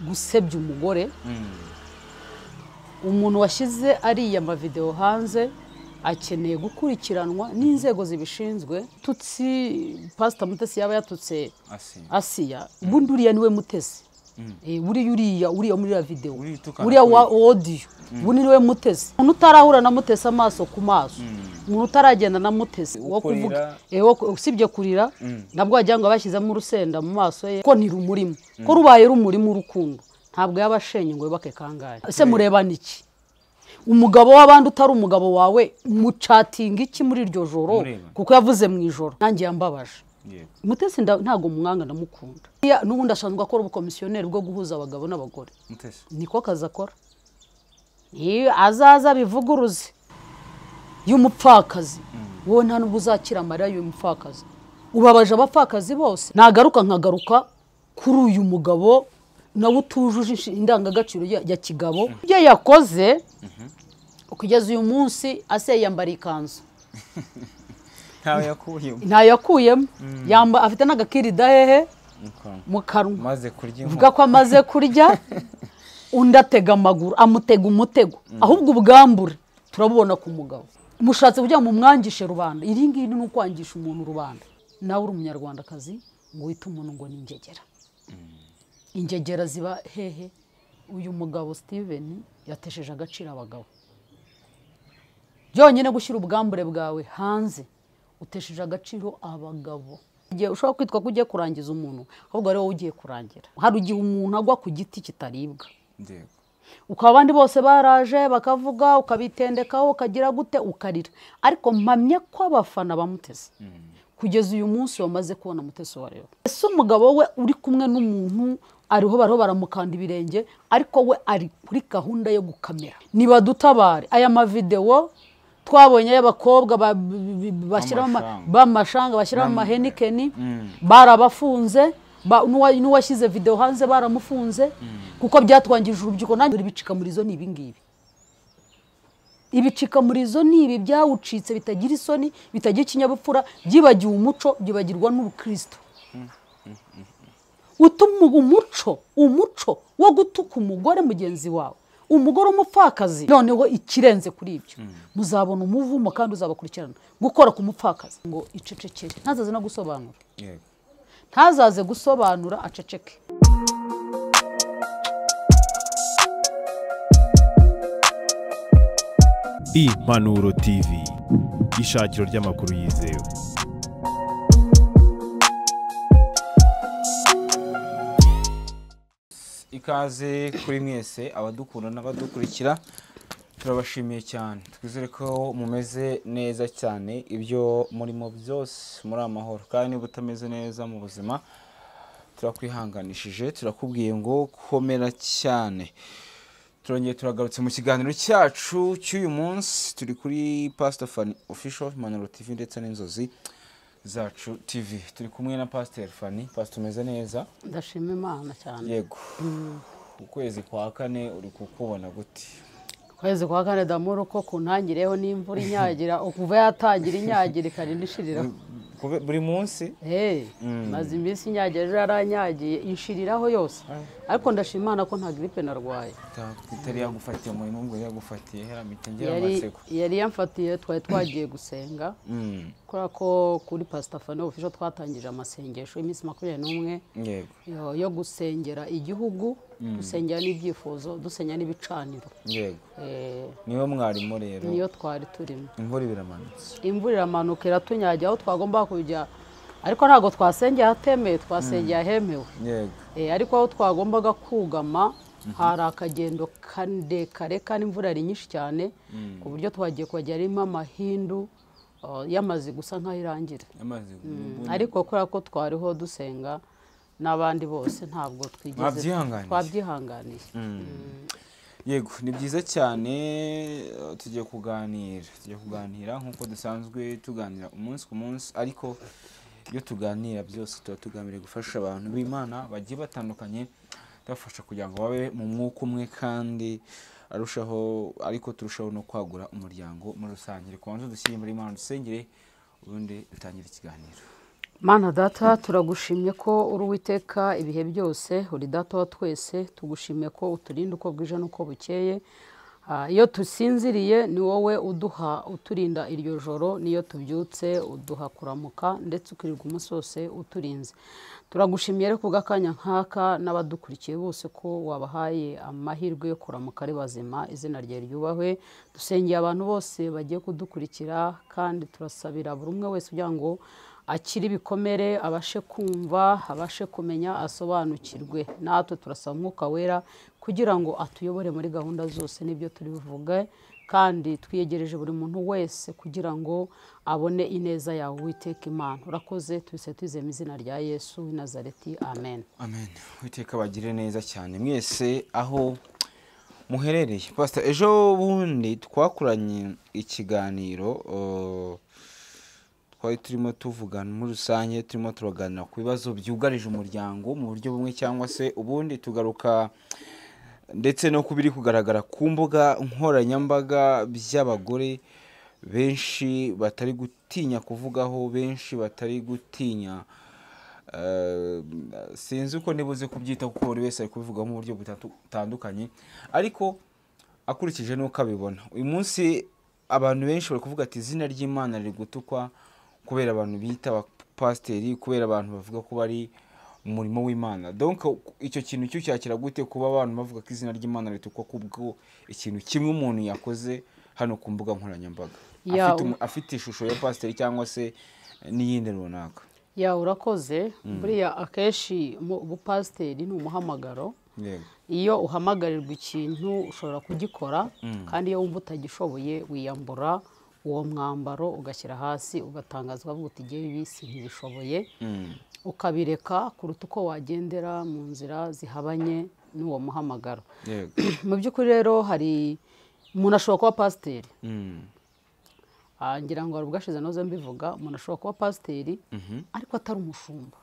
gusebya umugore umuntu washyize ariya mavideo hanze akeneye gukurikiranwa n'inzego zibishinzwe. Tutsi Pastor Mutesi yaba yatutse Asiya ubundi uriya niwe Mutesi uriya muri ya video uriya wa audio ubundi niwe Mutesi. Umuntu utarahura na Mutesi amaso ku maso, umuntu utaragenda na Mutesi wo kuvuga usibye kurira nabwo wajya ngo abashyizemo urusenda mu maso ye ko ntirumurimo ko rubaye rumurimo urukundo ntabwo yabashenye ngo bake kangaye. Ese murebana iki? Umugabo w'abandi utari umugabo wawe mucatinga iki muri iryo joro kuko yavuze mu ijoro nanjye yambabaje. Mutesi ntago mwanga ndamukunda. N'ubundi ashanzwe akora ubukomisiyoneri bwo guhuza abagabo n'abagore. Mutesi niko kaza akora. Azaza bivuguruze y'umupfakazi wowe nta nubwo uzakira amarira y'umupfakazi. Ubabaje abapfakazi bose. Nagaruka nkagaruka kuri uyu mugabo nawe utujuje indangagaciro ya kigabo. Ibyo yakoze kugeza uyu munsi Asiya yambara ikanzu. Nta yakuyemo yamba afite n'agakirida hehe mu kanwa maze kurya vuga ko amaze kurya undi atega amaguru amutega umutego. Ahubwo ubwambure turabubona ku mugabo mushatse kujya mu mwangishe rubanda. Iri ngiri ni ukwangisha umuntu rubanda. Nawe uri umunyarwandakazi ngo wite umuntu ngo ni ingegera. Ingegera ziba hehe? Uyu mugabo Steven yatesheje agaciro abagabo. Byonyine gushyira ubwambure bwawe hanze utesheje agaciro abagabo. Igihe ushobora kwitwa ko ugiye kurangiza umuntu ahubwo ari wowe ugiye kurangira. Hari igihe umuntu agwa ku giti kitaribwa. Ukaba abandi bose baraje bakavuga ukabitendekaho ukagira gute ukarira. Ariko mpamya ko abafana bamuteze kugeza uyu munsi wamaze kubona Mutesi wa rero. Ese umugabo we uri kumwe n'umuntu ariho baramukanda ibirenge ariko we ari kuri gahunda yo gukamera. Niba dutabare aya mavideo twabonye y'abakobwa bashyiramo bamashanga bashyiramo amahenikeni barabafunze n'uwashyize video hanze baramufunze kuko byatwangije urubyiruko. Nanjye bicika muri zo nibi ngibi. Ibicika muri zo nibi byawucitse bitagira isoni bitagira ikinyabupfura byibagiwe umuco byibagirwa n'ubukristo. Utuma umuco wo gutuka umugore mugenzi wawe umugore umupfakazi noneho ikirenze kuri ibyo muzabona umuvumo kandi uzabakurikirana gukora ku mupfakazi ngo icecekere ntazaze no gusobanura. Ntazaze gusobanura aceceke. Impanuro TV ishakiro ry'amakuru yizewe. Ikaze kuri mwese abadukunda n'abadukurikira turabashimiye cyane. Twizere ko mumeze neza cyane ibyo murimo byose muri amahoro kandi butameze neza mu buzima turakwihanganishije turakubwiye ngo komera cyane. Turongeye turagarutse mu kiganiro cyacu cy'uyu munsi turi kuri Pastor Fanny Official Impanuro TV ndetse n'Inzozi Zacu TV. Turi kumwe na Pastor Fanny. Pastor meze neza? Ndashima Imana cyane. Yego. Ukwezi kwa kane uri kukubona gute? Ukwezi kwa kane damuru ko kuntangireho n'imvura inyagira ukuva yatangira inyagira ikarinda ishirira buri munsi. Maze iminsi inyagira yaranyagiye inshiriraho yose. Ariko ndashima Imana ko nta gripe narwaye. Itari yagufatiye mu ngo yagufatiye hera mitengera amaseko. Yari yamfatiye twagiye gusenga. Kora ko kuri Pastor Fanny Official twatangije amasengesho iminsi 21 yo gusengera igihugu, dusengera n'ibyifuzo, dusenya n'ibicaniro. Niyo mwarimo rero. Niyo twari turimo. Imvura biramanutse. Imvura iramanuka iratunyagira aho twagomba kujya. Ariko ntago twasengeye hatemeye twasengeye ahemewe. Ariko aho twagombaga kugama hari akagendo kare kandi imvura ari nyinshi cyane ku buryo twagiye kujya arimo amahindu yamaze gusa nkaho irangira. Ariko kubera ko twariho dusenga n'abandi bose ntabwo twigeze twabyihanganiye. Yego ni byiza cyane tugiye kuganira nkuko dusanzwe tuganira umunsi ku munsi ariko iyo tuganira byose tuba tugamije gufasha abantu b'Imana bagiye batandukanye bafasha kugira ngo babe mu mwuka umwe kandi ariko turushaho no kwagura umuryango muri rusange. Kubanza dushyire muri Imana dusengere ubundi dutangire ikiganiro. Mana data turagushimye ko uri Uwiteka ibihe byose, uri data wa twese, tugushimye ko uturinda uko bwije n'uko bukeye. Iyo tusinziriye ni wowe uduha uturinda iryo joro, niyo tubyutse uduha kuramuka ndetse ukirirwa umunsi wose uturinze. Turagushimiye rero kubw'akanya nk'aka n'abadukurikiye bose ko wabahaye amahirwe yo kuramuka ari bazima, izina ryawe ryubahwe. Dusengeye abantu bose bagiye kudukurikira kandi turasabira buri umwe wese kugira ngo akiri ibikomere, abashe kumva, abashe kumenya, asobanukirwe. Natwe turasaba Umwuka Wera kugira ngo atuyobore muri gahunda zose n'ibyo turi buvuge, kandi twiyegereje buri muntu wese kugira ngo abone ineza yawe Uwiteka Imana. Urakoze, tubise twizeye mu izina rya Yesu w'i Nazareti, amen. Amen. Uwiteka bagire neza cyane mwese aho muherereye. Pastor, ejo bundi twakuranye ikiganiro, twari turimo tuvugana muri rusange, turimo turaganira ku bibazo byugarije umuryango mu buryo bumwe cyangwa se ubundi, tugaruka ndetse no kubiri kugaragara ku mbuga nkoranyambaga by'abagore benshi batari gutinya kuvugaho, benshi batari gutinya, sinzi uko nibuze kubyita kuko buri wese ari kubivugaho mu buryo butandukanye, ariko akurikije n'uko abibona. Uyu munsi abantu benshi bari kuvuga ati izina ry'Imana riri gutukwa kubera abantu bita abapasiteri, kubera abantu bavuga ko bari umurimo w'Imana. Donc icyo kintu cyo cyakira gute kuba abantu bavuga ko izina ry'Imana ritukwa kubwo ikintu kimwe umuntu yakoze hano ku mbuga nkoranyambaga, afite ishusho ya pasiteri cyangwa se n'iyindi runaka? Urakoze. Buriya akenshi ubupasiteri ni umuhamagaro. Iyo uhamagarirwa ikintu ushobora kugikora, kandi iyo wumva utagishoboye wiyambura uwo mwambaro ugashyira hasi, ugatangazwa uvuga uti igihe bisi ntibishoboye, ukabireka kuruta uko wagendera mu nzira zihabanye n'uwo muhamagaro. Mu by'ukuri rero hari umuntu ashobora kuba pasiteri, ngira ngo hari ubwashize noze mbivuga, umuntu ashobora kuba pasiteri ariko atari umushumba.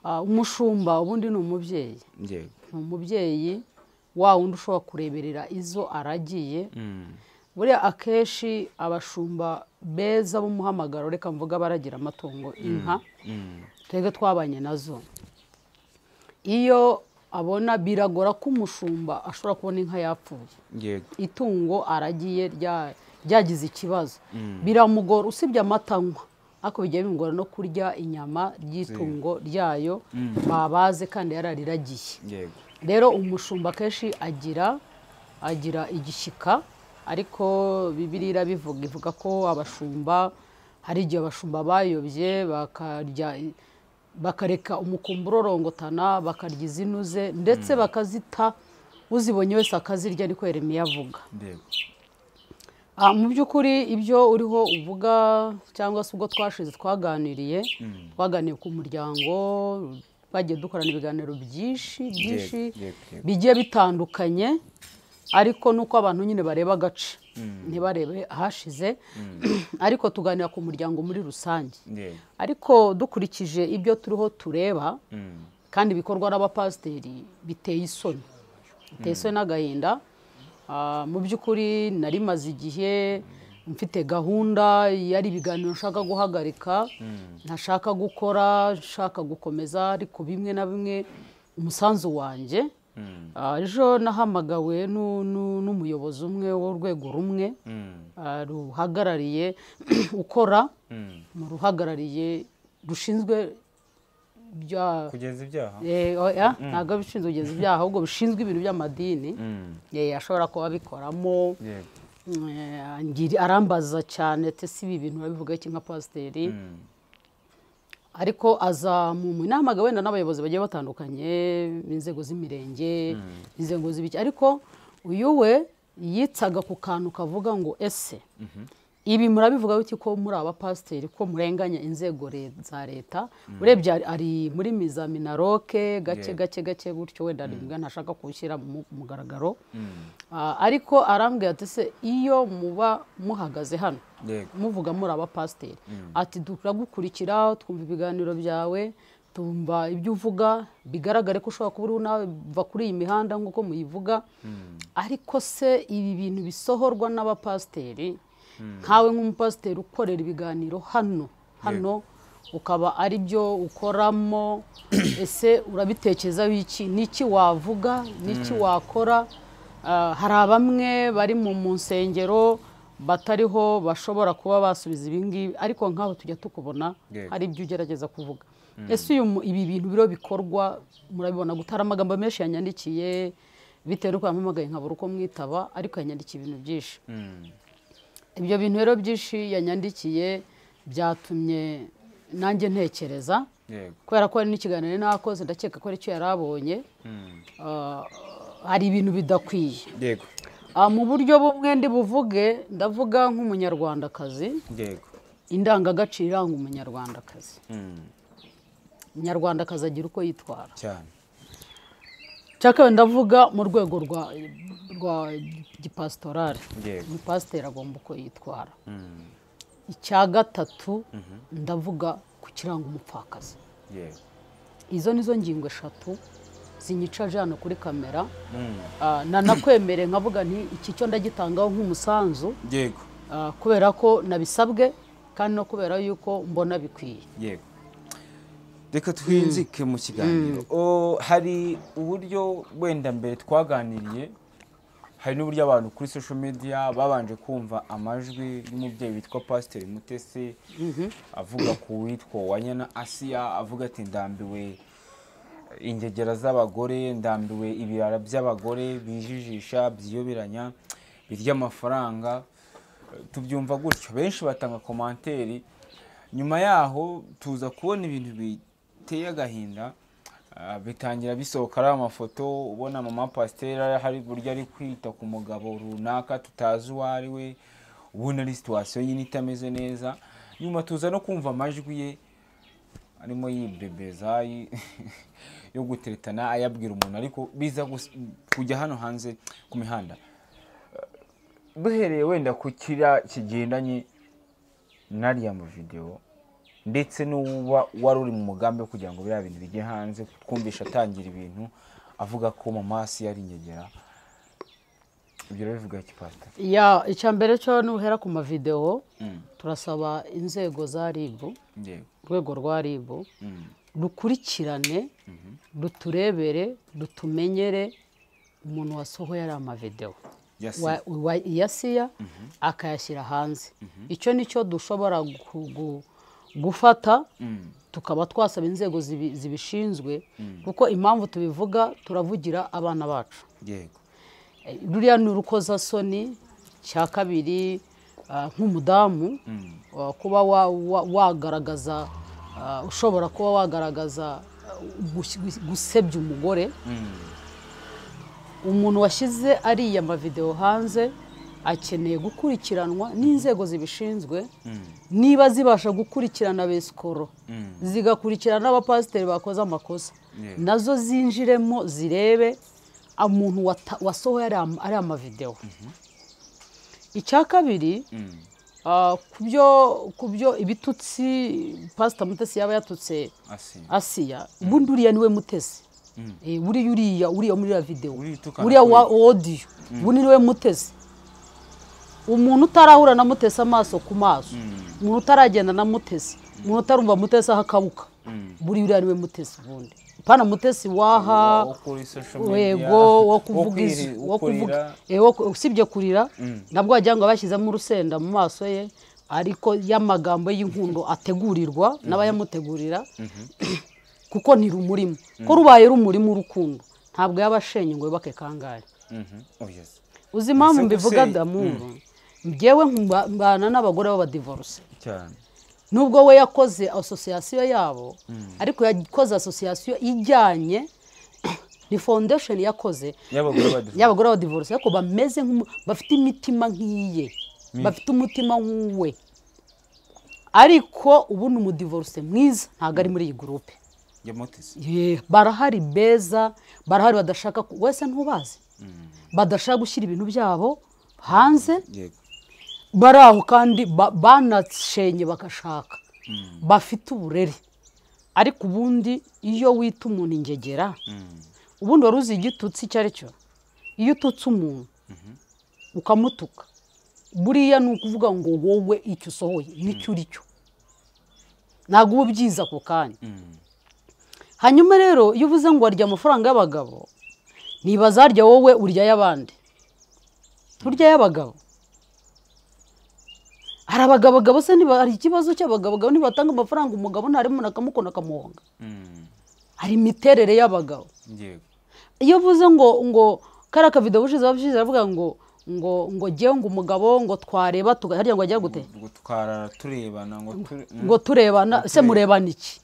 Umushumba ubundi ni umubyeyi, ni umubyeyi wa wundi ushobora kureberera izo aragiye. Buriya akenshi abashumba beza b'umuhamagaro, reka mvuga baragira amatungo, inka twebwe twabanye nazo, iyo abona biragora ko umushumba ashobora kubona inka yapfuye, itungo aragiye ryagize ikibazo, biramugora. Usibye amata anywa, ariko bijya bimugora no kurya inyama ry'itungo ryayo babaze kandi yarariragiye. Rero umushumba akenshi agira igishyika, ariko Bibiliya ivuga ko abashumba, hari igihe abashumba bayobye bakareka umukumbi urorongotana, bakarya izinuze ndetse bakazita, uzibonye wese akazirya, niko Yeremiya avuga. Mu by'ukuri ibyo uriho uvuga cyangwa se ubwo twashize twaganiriye ku muryango, bagiye dukorana ibiganiro byinshi bigiye bitandukanye, ariko nuko abantu nyine bareba agace, ntibarebe ahashize, ariko tuganira ku muryango muri rusange. Ariko dukurikije ibyo turiho tureba kandi bikorwa n'abapasiteri, biteye isoni n'agahinda. Mu by'ukuri nari maze igihe mfite gahunda yari ibiganiro nshaka guhagarika, ntashaka gukora, nshaka gukomeza, ariko bimwe na bimwe umusanzu wanjye. Ejo nahamagawe n'umuyobozi umwe w'urwego rumwe ruhagarariye ukora mu ruhagarariye rushinzwe kugeza ibyaha, ntabwo bishinzwe kugeza ibyaha, ahubwo bishinzwe ibintu by'amadini, ashobora kuba bikoramo. Arambaza cyane ati si ibi bintu urabivuga iki nka pasiteri? Ariko aza mu nama wenda n'abayobozi bagiye batandukanye b'inzego z'imirenge, inzego z'ibiki, ariko uyu we yitsaga ku kantu kavuga ngo ese ibi murabivuga biti ko muri abapasiteri ko murenganya inzego za leta? Urebye ari muri miza minaroke gake gutyo, wenda rimwe ntashaka kuwushyira mu mugaragaro, ariko arambwira ati se iyo muba muhagaze hano muvuga muri abapasiteri, ati turagukurikira, twumva ibiganiro byawe, tumva ibyo uvuga, bigaragare ko ushobora kuba unava kuri iyi mihanda nk'uko muyivuga, ariko se ibi bintu bisohorwa n'abapasiteri, nkawe nk'umupasiteri ukorera ibiganiro hano ukaba ari byo ukoramo ese urabitekerezaho iki n'iki wavuga n'iki wakora hari abamwe bari mu nsengero batariho bashobora kuba basubiza ibingibi ariko nk'aho tujya tukubona hari ibyo ugerageza kuvuga ese ibi bintu biro bikorwa murabibona gutara amagambo menshi yanyandikiye bitewe n'uko yampamagaye nkabura uko mwitaba ariko yanyandikiye ibintu byinshi ibyo bintu rero byinshi yanyandikiye byatumye nanjye ntekereza kubera ko hari n'ikiganiro nakoze ndakeka ko aricyo yari abonye hari ibintu bidakwiye mu buryo bumwe ndi buvuge ndavuga nk'umunyarwandakazi indangagaciro iranga umunyarwandakazi umunyarwandakazi agira uko yitwara cyane cyakaba ndavuga mu rwego rwa gipasitorale umupasiteri agomba uko yitwara icya gatatu ndavuga ku kiranga umupfakazi izo nizo ngingo eshatu zinyicaje hano kuri kamera nanakwemereye nkavuga nti iki cyo ndagitangaho nk'umusanzu kubera ko nabisabwe kandi no kubera yuko mbona bikwiye reka twinzike mu kiganiro hari uburyo wenda mbere twaganiriye hari n'uburyo abantu kuri social media babanje kumva amajwi y'umubyeyi witwa Pasiteri Mutesi avuga ku witwa Wanyana Asiya avuga ati ndambiwe ingegera z'abagore ndambiwe ibirara by'abagore bijijisha byiyoberanya birya amafaranga tubyumva gutyo benshi batanga komanteri nyuma yaho tuza kubona ibintu biteye agahinda bitangira bisohoka ari amafoto ubona mama Pasiteri hari buryo ari kwita ku mugabo runaka tutazi uwo ari we ubona ari situation nyine itameze neza nyuma tuza no kumva amajwi ye arimo yibebeza yo guteretana ayabwira umuntu ariko biza kujya hano hanze ku mihanda duhereye wenda ku kigendanye n'ariya mu video ndetse n'uba wari uri mu mugambi wo kugira ngo biriya bintu bijye hanze twumvisha atangira ibintu avuga ko mama Asiya yari ingegera ibyo rero bivuga iki Pastor icya mbere cyo nuhera ku mavideo turasaba inzego za RIB urwego rwa RIB rukurikirane ruturebere rutumenyere umuntu wasohoye ari amavideo Asiya akayashyira hanze icyo nicyo dushobora gufata tukaba twasaba inzego zibishinzwe kuko impamvu tubivuga turavugira abana bacu ruriya ni urukozasoni cya kabiri nk'umudamu kuba wagaragaza ushobora kuba wagaragaza gusebya umugore umuntu washyize ariya mavideo hanze akeneye gukurikiranwa n'inzego zibishinzwe niba zibasha gukurikirana besikoro zigakurikirana n'abapasiteri bakoze amakosa nazo zinjiremo zirebe umuntu wasohoye ari amavideo icya kabiri kubyo ibitutsi Pastor Mutesi yaba yatutse Asiya ubundi uriya niwe Mutesi uriya muri ya video uriya wa audio ubundi niwe Mutesi umuntu utarahura na Mutesi amaso ku maso umuntu utaragenda na Mutesi umuntu utarumva Mutesi ahakabuka buriya niwe Mutesi ubundi pana Mutesi waha wego wo kuvuga usibye kurira nabwo wajya ngo abashyizemo urusenda mu maso ye ariko y'amagambo y'inkundo ategurirwa n'abayamutegurira kuko ni rumurimo ko rubaye rumurimo urukundo ntabwo yabashenye ngo yubake kangahe uzi impamvu mbivuga damuru ngewe mbana n'abagore b'abadivorce cyane nubwo we yakoze association yabo ariko yakoze association ijyanye ni foundation yakoze y'abagore b'abadivorce ariko bameze bafite imitima nk'iye bafite umutima nk'uwe ariko ubu ni umudivorce mwiza ntago ari muri iyi groupe barahari beza barahari badashaka wese ntubazi badashaka gushyira ibintu byabo hanze baraho kandi banashenye bagashaka bafite uburere ariko ubundi iyo wita umuntu ingegera ubundi wari uzi igitutsi icyo ari cyo iyo ututse umuntu ukamutuka buriya ni ukuvuga ngo wowe icyo usohoye nicyo uri cyo ntabwo uba ubyiza ako kanya. Hanyuma rero iyo uvuze ngo warya amafaranga y'abagabo, nibaza harya wowe urya y'abandi, urya y'abagabo. Hari abagabo se hari ikibazo cy'abagabo nibatanga amafaranga umugabo ntarimo nakamukona kamuhonga. Hari imiterere y'abagabo. Iyo uvuze ngo kara ka video bushize bavuga ngo giye ngo umugabo ngo twareba harya ngo ajya gute ngo twara turebana ngo turebana se murebana iki?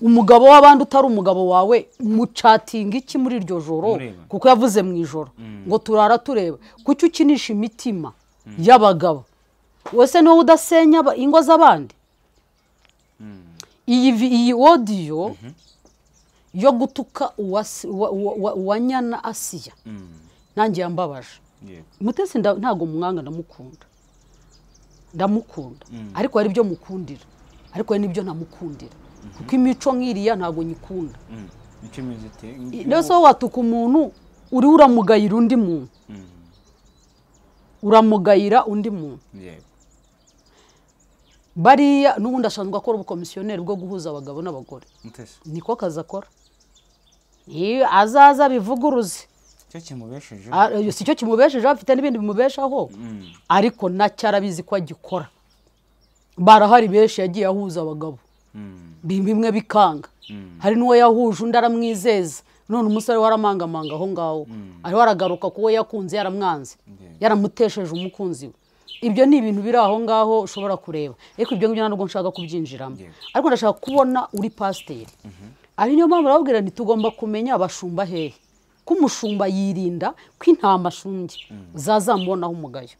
Umugabo w'abandi utari umugabo wawe mucatinga iki muri iryo joro kuko yavuze mu ijoro ngo turara tureba kuki ukinisha imitima y'abagabo wese no udasenya ingo z'abandi. Iyi audio yo gutuka uwanyana Asiya nanjye yambabaje. Mutesi ntago mwanga ndamukunda ariko hari ibyo mukundira ariko hari nibyo ntamukundira kuko imico nk'iriya ntago nyikunda. Rero watuka umuntu uri uramugayira undi muntu, uramugayira undi muntu. Bariya n'ubundi ashanzwe akora ubukomisiyoneri bwo guhuza abagabo n'abagore, niko kazi akora. Azaza bivuguruze si cyo kimubesheje, afite n'ibindi bimubeshaho ariko nacyo arabizi ko agikora. Barahari benshi yagiye ahuza abagabo bimwe bikanga, hari n'uwo yahuje undi aramwizeza, none umusore waramangamanga aho ngaho ariho aragaruka kuko yakunze yaramwanze yaramutesheje umukunzi we. Ibyo ni ibintu biri aho ngaho ushobora kureba, ariko ibyo ngibyo ntabwo nshaka kubyinjiramo, ariko ndashaka kubona uri pasiteri. Ari niyo mpamvu barabwira nti tugomba kumenya abashumba hehe, ko umushumba yirinda ko intama ashunge zazamubonaho umugayo.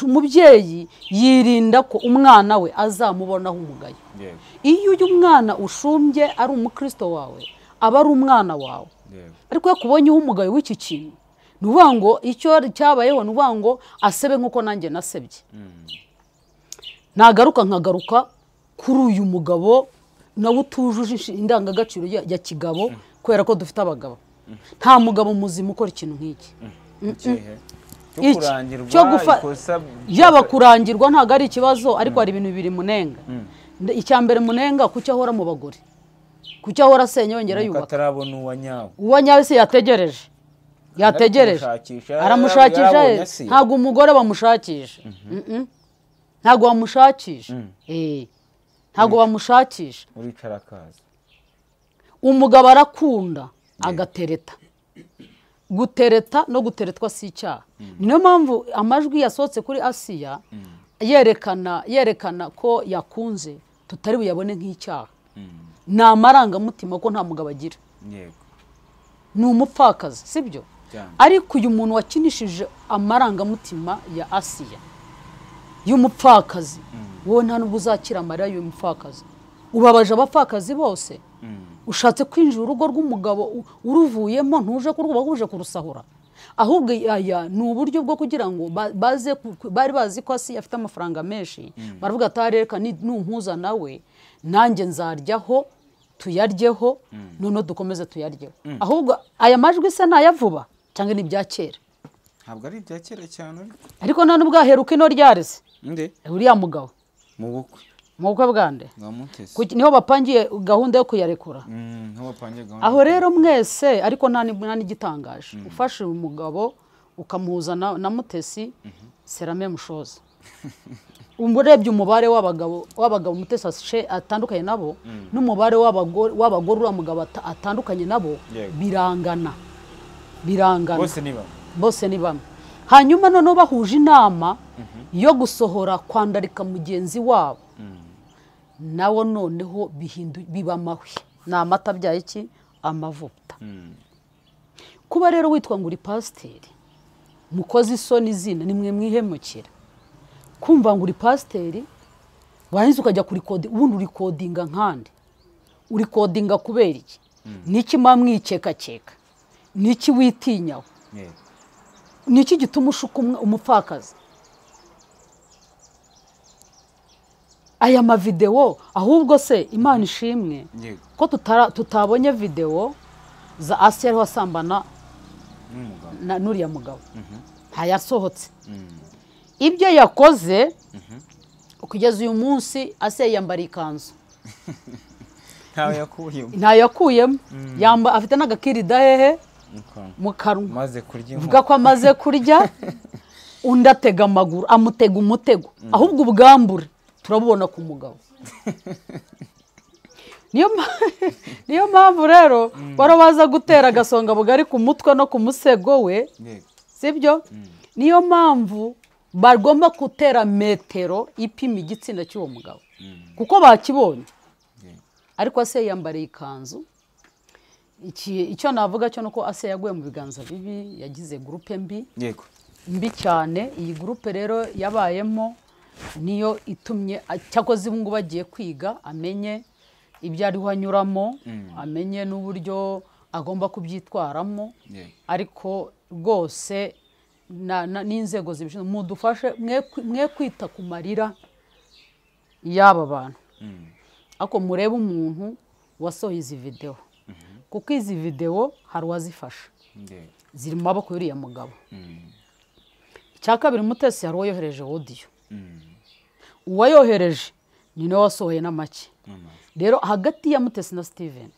Umubyeyi yirinda ko umwana we azamubonaho umugayo. Iyo uyu mwana ushumbye ari umukristo wawe aba ari umwana wawe, ariko yakubonyeho umugayo w'iki kintu nuvuga ngo icyo cyabayeho nuvuga ngo asebe nkuko nanjye nasebye. Nkagaruka kuri uyu mugabo nawe utujuje indangagaciro ya kigabo, kubera ko dufite abagabo. Nta mugabo muzima ukora ikintu nk'iki. Yaba kurangirwa ntabwo ari ikibazo, ariko hari ibintu bibiri munenga. Icya mbere munenga kuki ahora mu bagore, kuki ahora asenya yongera yubaka. Atarabona uwanyawe. Uwanyawe se yategereje aramushakisha. Ntabwo umugore bamushakisha, ntabwo bamushakisha, ntabwo bamushakisha. Uricara akaza. Umugabo arakunda agatereta. Gutereta no guteretwa si icyaha. Niyo mpamvu amajwi yasohotse kuri Asiya yerekana ko yakunze tutari buyabone nk'icyaha. Ni amarangamutima ko nta mugabo agira, ni umupfakazi sibyo. Ariko uyu muntu wakinishije amarangamutima ya Asiya y'umupfakazi, wowe nta nubwo uzakira amarira y'uyu mupfakazi. Ubabaje abapfakazi bose. Ushatse kwinjira urugo rw'umugabo uruvuyemo, ntuje kurwubahuje kurusahura. Ahubwo aya ni uburyo bwo kugira ngo bari bazi ko Asiya afite amafaranga menshi, baravuga atareka numpuza nawe nanjye nzaryaho tuyaryeho, none dukomeze tuyaryeho. Ahubwo aya majwi se nayavuba cyangwa ni bya kera? Ntabwo ari bya kera cyane, ariko none ubwaheruka ino ryareze uriya mugabo mu bukwe bwande niho bapangiye gahunda yo kuyarekura. Aho rero mwese, ariko nta n'igitangaje, ufashe umugabo ukamuhuza na Mutesi Serame Mushoza, umurebye umubare w'abagabo Mutesi atandukanye nabo n'umubare w'abagore uriya mugabo atandukanye nabo birangana, bose ni bamwe. Hanyuma noneho bahuje inama yo gusohora kwandarika mugenzi wabo, nawo noneho biba amahwi. Ni amata byaye iki? Amavuta. Kuba rero witwa ngo uri pasiteri, mukoze isoni zina, nimwe mwihemukira. Kumva ngo uri pasiteri wahinze ukajya kuri kodi, ubundi uri kodinga nkande, uri kodinga kubera iki? Niki mwamwikeka, niki witinyaho, niki gituma ushuka umupfakazi? Aya mavideo ahubwo se Imana ishimwe ko tutabonye video za Asiya ariho asambana n'uriya mugabo. Ntayasohotse. Ibyo yakoze kugeza uyu munsi Asiya yambariye ikanzu ntawe yakuyemo afite n'agakirida hehe mu kanwa maze kurya vuga ko amaze kurya undi atega amaguru amutega umutego ahubwo ubwambure turabubona ku mugabo niyo mpamvu rero barabaza gutera agasonga bugari ku mutwe no ku musego we sibyo niyo mpamvu bagomba gutera metero ipima igitsina cy'uwo mugabo kuko bakibonye ariko Asiya yambariye ikanzu icyo navuga cyo nuko Asiya yaguye mu biganza bibi yagize groupe mbi cyane iyi groupe rero yabayemo niyo itumye cyakoze ngo bagiye kwiga amenye ibyo ariho anyuramo amenye n'uburyo agomba kubyitwaramo ariko rwose n'inzego zibishinzwe mudufashe mwe kwita ku marira y'aba bantu ako murebe umuntu wasohoye izi video kuko izi video hari uwazifashe ziri mu maboko y'uriya mugabo icya kabiri Mutesi hari uwayohereje audio uwayohereje ni nawe wasohoye n'amake rero hagati ya Mutesi na Steven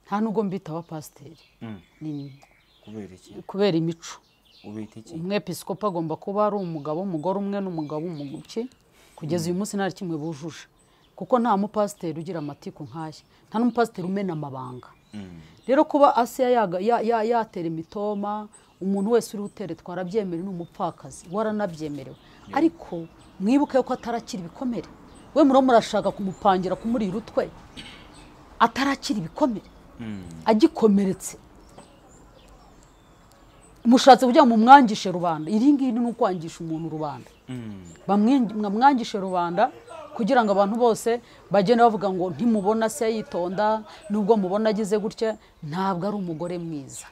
nta nubwo mbita abapasiteri kubera imico umwepiskopi agomba kuba ari umugabo umugore umwe n'umugabo umuguki kugeza uyu munsi nta kimwe bujuje kuko nta mupasiteri ugira amatiku nk'aya nta n'umupasiteri umena amabanga rero kuba Asiya yatera imitoma umuntu wese uri utere twarabyemerewe n'umupfakazi waranabyemerewe ariko mwibuke ko atarakira ibikomere we murashaka kumupangira kumurira utwe atarakira ibikomere agikomeretse mushatse kugira ngo mumwangishe rubanda iri ngiri ni ukwangisha umuntu rubanda bamwangishe rubanda kugira ngo abantu bose bagende bavuga ngo ntimubona se yitonda nubwo mubona agize gutya ntabwo ari umugore mwiza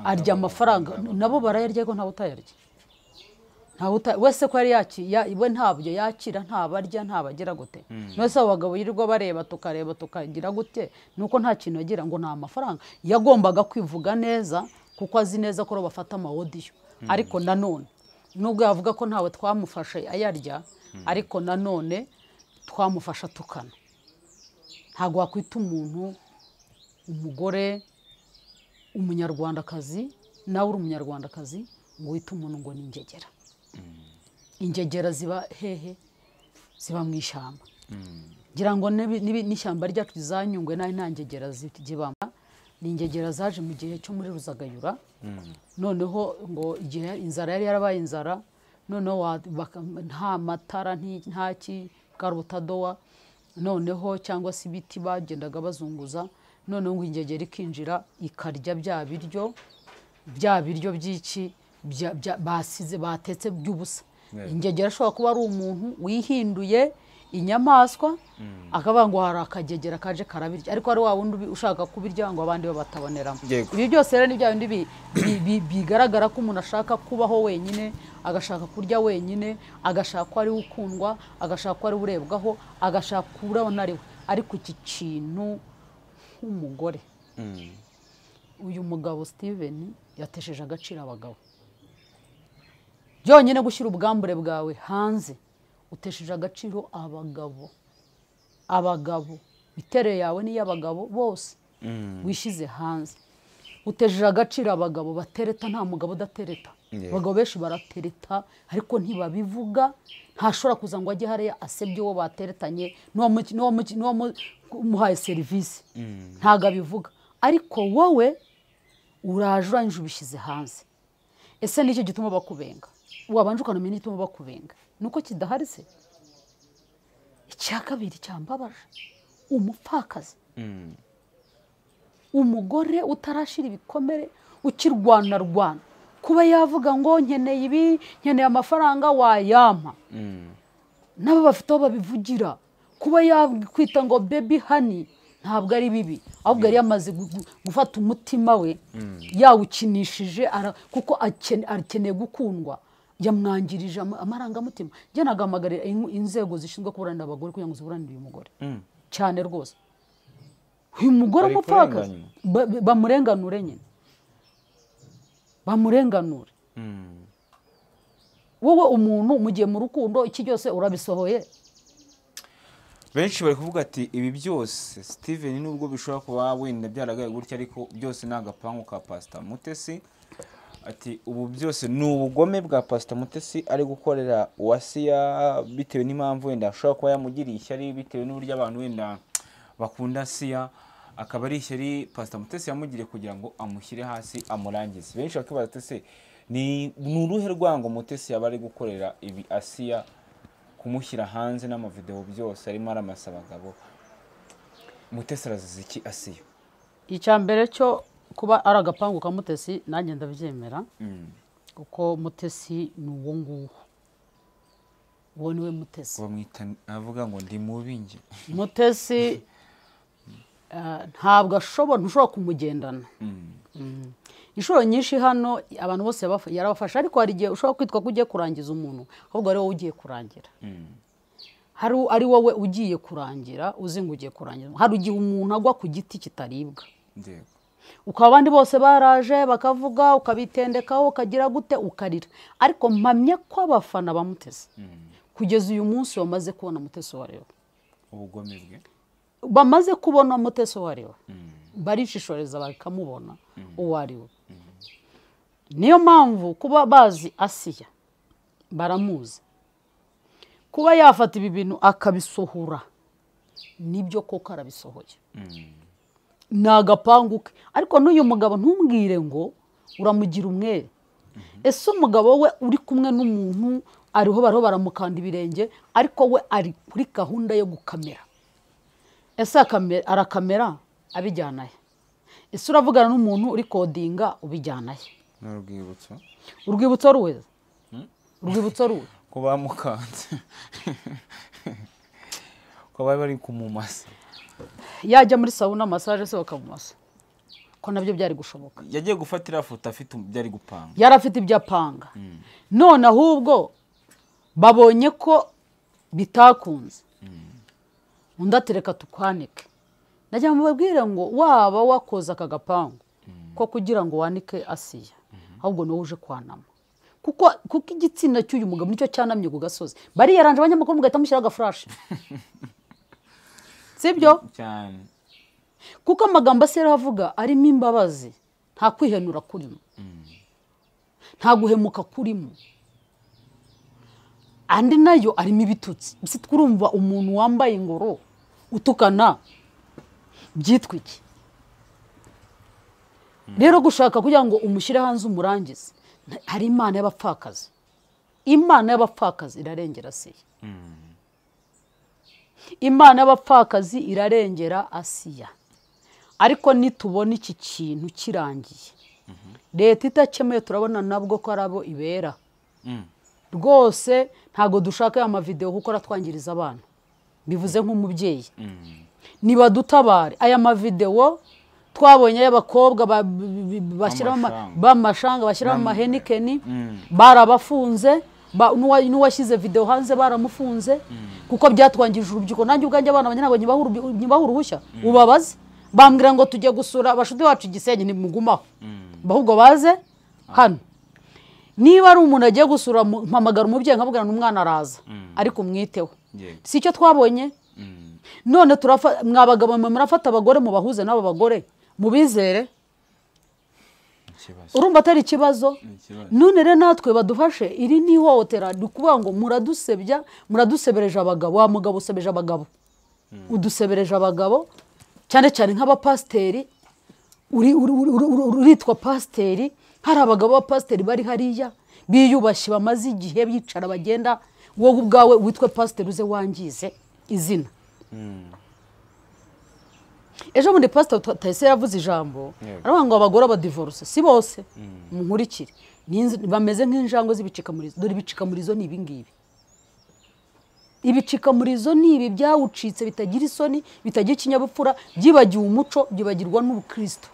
arya amafaranga nabo barayarya ko ntawe utayarya wese ko yari we ntabyo yakira ntabarya ntabagira gute nose abo bagabo yirirwa bareba tukareba tukagira gute nuko nta kintu agira ngo nta mafaranga yagombaga kwivuga neza kuko azi neza ko bafata amawodiyo ariko nanone nubwo yavuga ko ntawe twamufashe ayarya ariko nanone twamufasha tukana ntabwo wakwita umuntu umugore umunyarwandakazi nawe uri umunyarwandakazi ngo wite umuntu ngo ni ingegera ingegera ziba hehe ziba mu ishyamba ngira ngo n'ishyamba ryacu rizanyungwe naho nta ngegera zibamo ni ingegera zaje mu gihe cyo muri Ruzagayura noneho ngo igihe inzara yari yarabaye inzara noneho nta matara nta karubutadowa noneho cyangwa se ibiti bagendaga bazunguza noneho ngo ingegera ikinjira ikarya bya biryo by'iki basize batetse by'ubusa ingegera ashobora kuba ari umuntu wihinduye inyamaswa akavuga ngo hari akagegera kaje karabirya ariko ari wa wundi ushaka kubirya ngo abandi babataboneramo ibi byose rero ni bya bindi bigaragara ko umuntu ashaka kubaho wenyine agashaka kurya wenyine agashaka ko ari ukundwa agashaka ko ari urebwaho agashaka kurabona ari ariko iki kintu nk'umugore uyu mugabo Steven yatesheje agaciro abagabo byonyine gushyira ubwambure bwawe hanze utesheje agaciro abagabo bitereye yawe n'iy'abagabo bose wishize hanze utejeje agaciro abagabo batereta nta mugabo udatereta abagabo benshi baratereta ariko ntibabivuga ntashobora kuza ngo ajye hariya asebye uwo bateretanye n'uwamuhaye serivisi ntabwo abivuga ariko wowe uraje urangije ubishyize hanze ese nicyo gituma bakubenga wabanje ukanamenya igituma bakubenga nuko kidahari se icya kabiri cyambabaje umupfakazi umugore utarashira ibikomere ukirwana kuba yavuga ngo nkeneye ibi nkeneye amafaranga wayampa nabo bafite aho babivugira kuba yakwita ngo baby honey ntabwo ari bibi ahubwo yari yamaze gufata umutima we yawukinishije kuko akeneye gukundwa yamwangirije amarangamutima njye nagamagarira inzego zishinzwe kuburanira abagore kugira ngo ziburanire uyu mugore cyane rwose uyu mugore umupfakazi bamurenganure nyine bamurenganure wowe umuntu mugiye mu rukundo iki cyose urabisohoye benshi bari kuvuga ati ibi byose Steven nubwo bishobora kuba wenda byaragaye gutya ariko byose ni agapangu ka Pastor Mutesi. Ati ubu byose ni ubugome bwa Pastor Mutesi ari gukorera Uwasiya bitewe n'impamvu wenda ashobora kuba yamugiriye ishyari bitewe n'uburyo abantu wenda bakunda Siya, akaba ari ishyari Pastor Mutesi yamugiriye kugira ngo amushyire hasi amurangize. Benshi bakibaza ati se ni uruhe rwango Mutesi yaba ari gukorera ibi Asiya kumushyira hanze n'amavideo byose arimo aramasaba abagabo? Mutesi arazize iki Asiya? Icya mbere cyo kuba ari agapangu ka Mutesi nanjye ndabyemera kuko Mutesi ni uwo nguwo, uwo niwe Mutesi. Bamwita avuga ngo ndi mubi nge. Mutesi ntabwo ntushobora kumugendana. Inshuro nyinshi hano abantu bose yarabafasha, ariko hari igihe ushobora kwitwa ko ugiye kurangiza umuntu ahubwo ari wowe ugiye kurangira. Ari wowe ugiye kurangira uzi ngo ugiye kurangira. Hari igihe umuntu agwa ku giti kitaribwa, ukaba abandi bose baraje bakavuga ukabitendekaho ukagira gute ukarira, ariko mpamya ko abafana ba Mutesi kugeza uyu munsi bamaze kubona Mutesi wa rero ubugome bwe, bamaze kubona Mutesi wa rero barishishoreza bakamubona uwo ari we. Niyo mpamvu kuba bazi Asiya baramuzi, kuba yafata ibi bintu akabisohora nibyo koko arabisohoye. Nagapangu ke, ariko n'uyu mugabo ntumbwire ngo uramugira umwere. Ese umugabo we uri kumwe n'umuntu ariho baramukanda ibirenge, ariko we ari kuri gahunda yo gukamera. Ese arakamera abijyana he? Ese uravugana n'umuntu uri kodinga ubijyana he? Urwibutso ruwe urwibutso ruwe ko bamukanze ko bari kumumasa, yajya muri sauna massage se bakamumasa ko nabyo byari gushoboka. Yagiye gufatira foto afite byari gupanga, yarafite ibyo apanga. None ahubwo babonye ko bitakunze, undi atereka tukwanike. Najya mubabwire ngo waba wakoza aka gapangu ko kugira ngo wanike Asiya, ahubwo no uje kwanama, kuko igitsina cy'uyu mugabo nicyo cyanamye ku gasozi. Bari yaranje abanyamakuru mugahita mushyira agaflash sibyo cyane, kuko amagambo Asiya avuga arimo imbabazi, nta kwihenura kurimo, nta guhemuka kurimo, andi nayo arimo ibitutsi. Bisi twurumva umuntu wambaye ingoro utukana byitwa iki? Rero gushaka kugira ngo umushyire hanze umurangize, hari Imana y'abapfakazi. Imana y'abapfakazi irarengera Asiya. Imana y'abapfakazi irarengera Asiya. Ariko nitubona iki kintu kirangiye, leta itakemeye turabona nabwo ko arabo ibera. Rwose ntago dushaka ya mavideo kuko aratwangiriza abana. Bivuze nk'umubyeyi. Niba dutabare aya mavideo twabonye y'abakobwa bashyira bamashanga bashyira mu mahenikeni barabafunze, n'uwashyize video hanze baramufunze kuko byatwangije urubyiruko. Nanjye ubwanjye abana banye ntabwo nyibaho uruhushya ubabaze, bambwira ngo tujye gusura abashuti wacu Gisenyi nimugumaho, bahubwo baze hano. Niba ari umuntu agiye gusura mpamagara umubyeyi nkabwira n'umwana araza ariko umwiteho. Si cyo twabonye. None mwabagabo murafata abagore mu bahuze n'abo bagore mubizere, urumva atari ikibazo. None rero natwe badufashe, iri ni ihohotera. Dukuvuga ngo muradusebereje abagabo. Wa mugabo usebeje abagabo, udusebereje abagabo, cyane cyane nk'abapasteri. Uritwa pasteri, hari abagabo b'abapasteri bari hariya biyubashye bamaze igihe bicara bagenda, wowe ubwawe witwe pasteri uze wangize izina. Ejo bundi Pastor Tayise yavuze ijambo aravuga ngo abagore abadivorce si bose munkurikire bameze nk'injango z'ibicikamurizo. Dore ibicikamurizo ni ibingibi. Ibicikamurizo ni ibi byawucitse bitagira isoni, bitagira ikinyabupfura, byibagiwe umuco, byibagirwa n'ubukristo.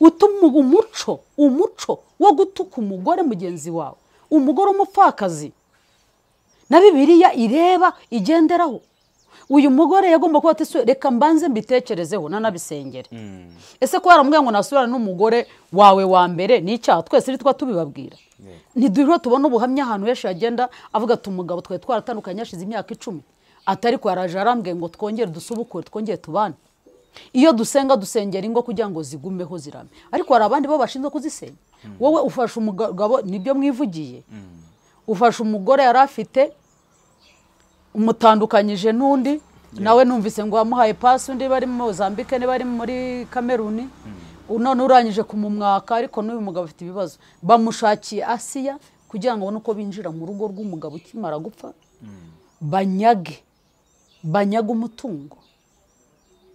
Utuma umuco wo gutuka umugore mugenzi wawe, umugore umupfakazi na Bibiliya ireba igenderaho. Uyu mugore yagomba kuba ati reka mbanze mbitekerezeho nanabisengere. Ese ko yaramubwiye ngo nasubirane n'umugore wawe wa mbere ni icyaha? Twese ri tubibabwira. Ntiduhiro tubona ubuhamya ahantu henshi yagenda avuga ati umugabo twaratandukanye yashize imyaka 10, atari ko yaraje arambwiye ngo twongere dusubukure twongere tubane. Iyo dusenga dusengera ingo kugira ngo zigumeho zirame, ariko hari abandi bo bashinzwe kuzisenya. Wowe ufasha umugabo, nibyo mwivugiye, ufasha umugore yari afite umutandukanyije n'undi, nawe numvise ngo wamuhaye pasi, undi bari mu Mozambique ne bari muri Cameroon, none urangije kumumwaka, ariko n'uyu mugabo afite ibibazo. Bamushakiye Asiya kugira ngo abone uko binjira mu rugo rw'umugabo ukimara gupfa, banyaga umutungo.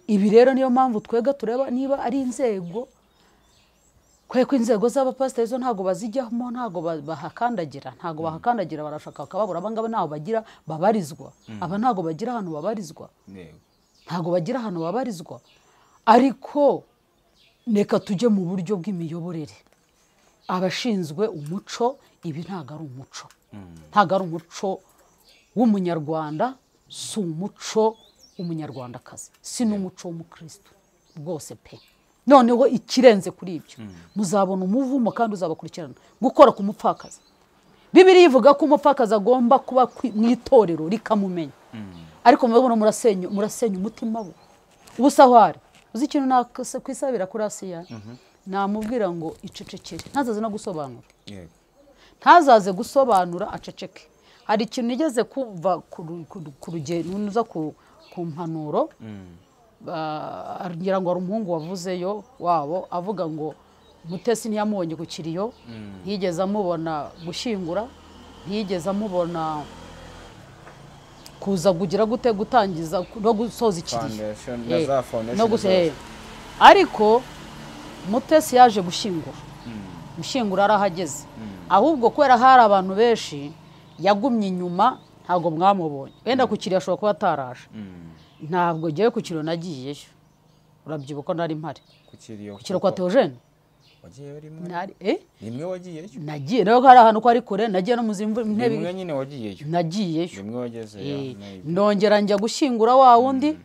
Ibi rero niyo mpamvu twega tureba niba ari inzego, kweko inzego z'abapasiteri zo ntago bazijyamo, ntago bahakandagira, barashaka bakababura. Abangaba ntaho bagira babarizwa, aba ntago bagira ahantu babarizwa, ariko neka tujye mu buryo bw'imiyoborere. Abashinzwe umuco, ibi ntago ari umuco, ntago ari umuco w'umunyarwanda, si umuco w'umunyarwandakazi, si n'umuco w'umukristo rwose pe. Noneho ikirenze kuri ibyo, muzabona umuvumo kandi uzabakurikirana gukora ku mupfakazi. Bibiliya ivuga ko umupfakazi agomba kuba mu itorero rikamumenya, ariko mubona murasenya umutima we. Ubusahwari uzi ikintu nakwisabira kuri Asiya, namubwira ngo icecekere, ntazaze no gusobanura, ntazaze gusobanura, aceceke. Hari ikintu nigeze kuva ku rugendo nuza ku mpanuro, ngira ngo ari umuhungu wavuzeyo wabo, avuga ngo Mutesi ntiyamubonye ku kiriyo, ntiyigeze amubona gushyingura, ntiyigeze amubona kuza kugira gute gutangiza no gusoza ikiriyo, ariko Mutesi yaje gushyingura arahageze. Ahubwo kubera hari abantu benshi yagumye inyuma, ntabwo mwamubonye. Wenda ku kiriyo ashobora kuba ataraje. Ntabwo ngiye ku kiriyo nagiyeyo, urabyibuka nari mpari ku kiriyo kwa Theogene. Wagiye rimwe? Rimwe wagiyeyo? Nagiye, nayo hari ahantu ko ari kure, nagiye no mu zimvu ntebe. Rimwe nyine wagiyeyo? Nagiyeyo. Rimwe wagezeyo? Ndongera njya gushyingura wa wundi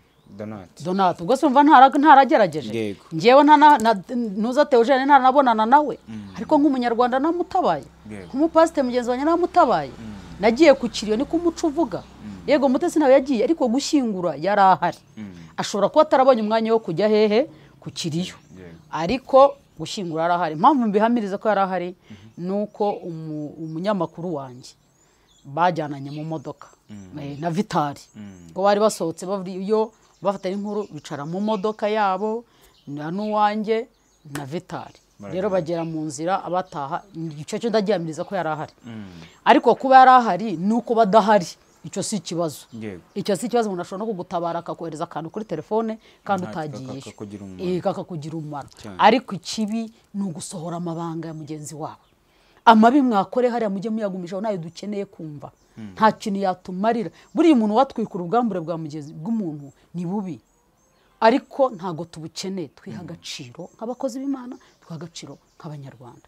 Donat. Ubwo se umva ntaragerageje. Ngewe ntuza Theogene ntaranabonana nawe, ariko nk'umunyarwanda namutabaye, nk'umupasiteri mugenzi wanjye namutabaye. Nagiye ku kiriyo, niko umuco uvuga. Yego Mutesi nawe yagiye, ariko gushyingura yari ahari. Ashobora kuba atarabonye umwanya wo kujya hehe ku kiriyo, ariko gushyingura yari ahari. Impamvu mbihamiriza ko yari ahari nuko umunyamakuru wanjye bajyananye mu modoka na Vitali, ngo bari basohotse bavuriyo bafatanye inkuru, bicara mu modoka yabo na n'uwanjye na Vitali. Rero bagera mu nzira abataha, icyo cyo ndagihamiriza ko yari ahari. Ariko kuba yari ahari nuko badahari, icyo si ikibazo. Icyo si ikibazo, umuntu ashobora no kugutabara akakohereza akantu kuri telefone kandi utagiye, kakakugira umumaro. Ariko ikibi ni ugusohora amabanga ya mugenzi wawe. Amabi mwakore hariya mujye muyagumishaho, nayo dukeneye kumva. Nta kintu yatumarira. Buriya umuntu watwikura ubwambure bwa mugenzi bw'umuntu ni bubi, ariko ntago tubukeneye. Twiha agaciro nk'abakozi b'Imana, twiha agaciro nk'abanyarwanda.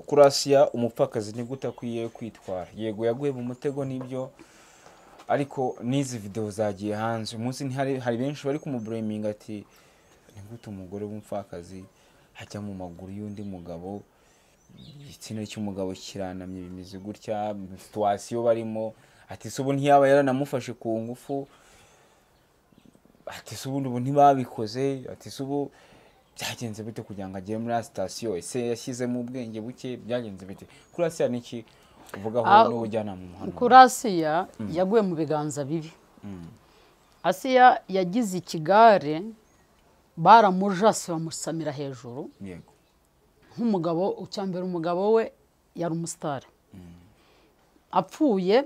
Kurasiya umupfakazi ni gute akwiye kwitwara? Yego yaguye mu mutego n'ibyo, ariko n'izi video zagiye hanze umunsi hari benshi bari kumublaminga ati ni gute umugore w'umupfakazi hajya mu maguru y'undi mugabo, igitsina cy'umugabo kiranamye bimeze gutya, situation barimo. Ati se ubu ntiyaba yaranamufashe ku ngufu, ati se ubu ntibabikoze, ati se ubu byagenze bite kugira ngo agere muri station? Ese yashyize mu bwenge buke? Byagenze bite? Kurasiya niki uvugaho n'ubujyana mu muhanda? Kurasiya yaguye mu biganza bibi. Asiya yagize ikigare, baramujase bamusamira hejuru. Yego. Nk'umugabo ucyambere, umugabo we yari umusitari. Apfuye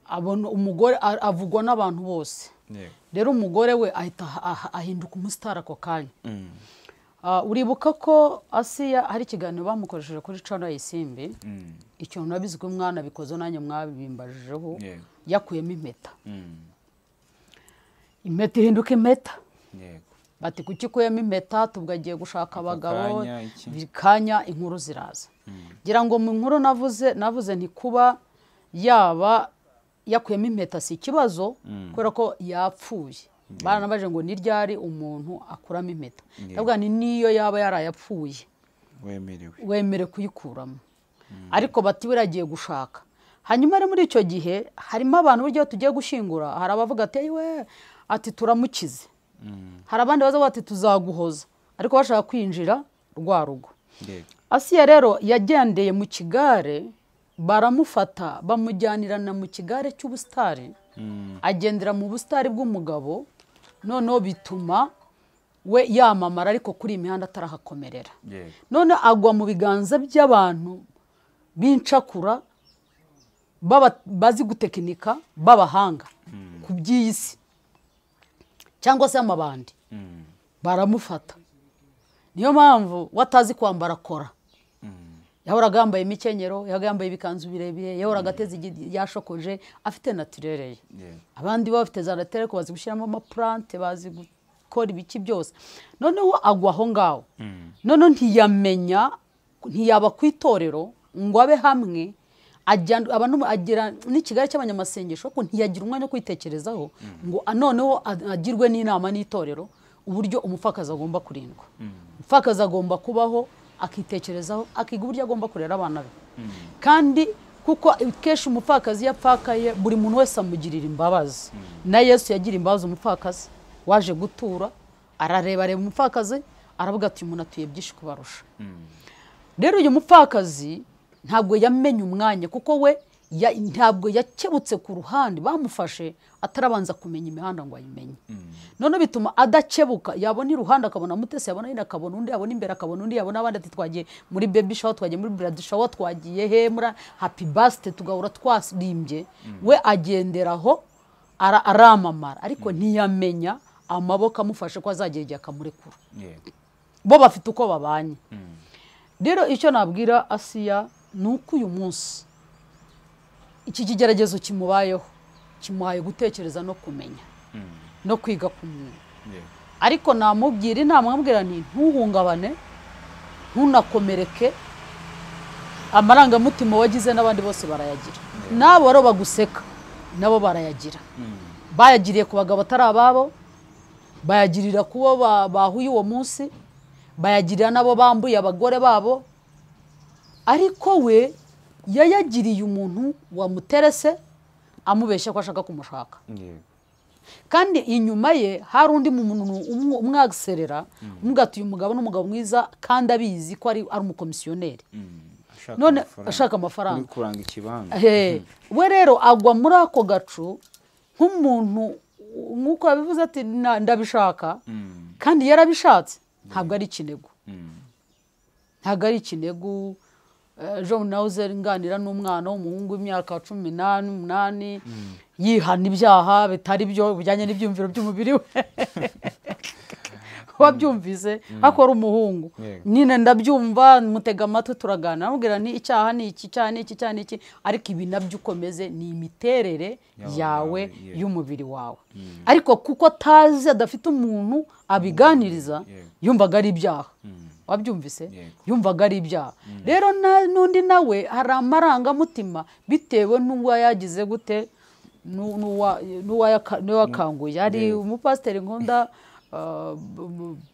abona umugore avugwa n'abantu bose. Rero umugore we ahita ahinduka umusitari ako kanya. Uribuka ko Asiya hari ikiganiro bamukoresheje kuri channel y'Isimbi, icyo nabizi ko umwana bikoze nanjye mwabimbajijeho, yakuyemo impeta. Impeta ihinduka impeta. Bati kuki kuyemo impeta? Tubwagiye gushaka abagabo, bikanya inkuru ziraza. Gira ngo mu nkuru navuze nti kuba yaba yakuyemo impeta si ikibazo, kubera ko yapfuye. Baranabaje ngo ni ryari umuntu akuramo impeta. Ndavuga ni niyo yaba yarayapfuye wemerewe kuyikuramo. Ariko bati biragiye gushaka. hanyuma rero muri icyo gihe harimo abantu buryo tugiye gushyingura, hari abavuga ati we ati turamukize, hari abandi baza bati tuzaguhoza, ariko bashaka kwinjira rwa rugo. Asiya rero yagendeye mu kigare, baramufata bamujyanirana mu kigare cy'ubusitari, agendera mu busitari bw'umugabo, noneho bituma we yamamara ariko kuri imihanda atarahakomerera. None agwa mu biganza by'abantu b'incakura bazi gutekinika b'abahanga ku by'isi cyangwa se amabandi, baramufata. Niyo mpamvu watazi kwambara kora, yahoraga yambaye imikenyero, yahoraga yambaye ibikanzu birebire, yahoraga ateze yashokoje, afite naturere ye. Abandi bafite za naturere ko bazi gushyiramo amaplante, bazi gukora ibiki byose. Noneho agwa aho ngaho, noneho ntiyaba ku itorero ngo abe hamwe, agira n'ikigali cy'abanyamasengesho, ko ntiyagira umwanya wo kwitekerezaho ngo noneho agirwe n'inama n'itorero uburyo umupfakazi agomba kurindwa. Umupfakazi agomba kubaho, akitekerezaho, akiga uburyo agomba kurera abana be. Kandi kuko kenshi umupfakazi yapfakaye, buri muntu wese amugirira imbabazi. Na Yesu yagira imbabazi umupfakazi waje gutura, arareba umupfakazi, aravuga ati umuntu atuye byinshi kubarusha. Rero uyu mupfakazi ntabwo yamenye umwanya, kuko we ntabwo yakebutse ku ruhande, bamufashe atarabanza kumenya imihanda ngo ayimenye. None bituma adakebuka, yabona iruhande akabona Mutesi, yabona indi akabona undi, yabona imbere akabona undi, yabona abandi ati twagiye muri baby shower, twagiye muri blood shower, twagiye he muri happy birthday, tugahura twasirimbye. We agenderaho aramamara, ariko ntiyamenya amaboko amufashe ko azagera igihe akamurekura. Bo bafite uko babanye. Rero icyo nabwira Asiya ni uko uyu munsi iki kigeragezo kimubayeho, kimuhaye gutekereza no kumenya no kwiga ku muntu. Ariko namubwira inama, nkamubwira nti ntuhungabane, ntunakomereke, amarangamutima wagize n'abandi bose barayagira. Nabo baro baguseka nabo barayagira. Bayagiriye ku bagabo batari ababo, bayagirira kubo bahuye uwo munsi, bayagirira nabo bambuye abagore babo, ariko we yayagiriye umuntu wamuterese amubeshya ko ashaka kumushaka. Kandi inyuma ye hari undi muntu umwagiserera, umugati uyu mugabo n'umugabo mwiza kandi abizi ko ari umukomisiyoneri, none ashaka amafaranga kuranga ikibanza. We rero agwa muri ako gacu nk'umuntu nk'uko yabivuze ati ndabishaka, kandi yarabishatse. Ntabwo ari ikinego, ntabwo ari ikinego. John Nauzer nganira n'umwana w'umuhungu w'imyaka 18 yihana ibyaha bitari byo bijyanye n'ibyumviro by'umubiri we. Wabyumvise akora umuhungu, nyine ndabyumva, mutega amatwi turagana, amubwira ni icyaha ni iki, icyaha ni iki, icyaha ni iki, ariko ibi nabyo ukomeze ni imiterere yawe y'umubiri wawe. Ariko kuko atazi, adafite umuntu abiganiriza, yumvaga ari ibyaha. Wabyumvise, yumvaga ari ibyaha. Rero n'undi nawe hari amarangamutima bitewe n'uwa yagize gute, n'uwa yakanguye. Hari umupasiteri nkunda,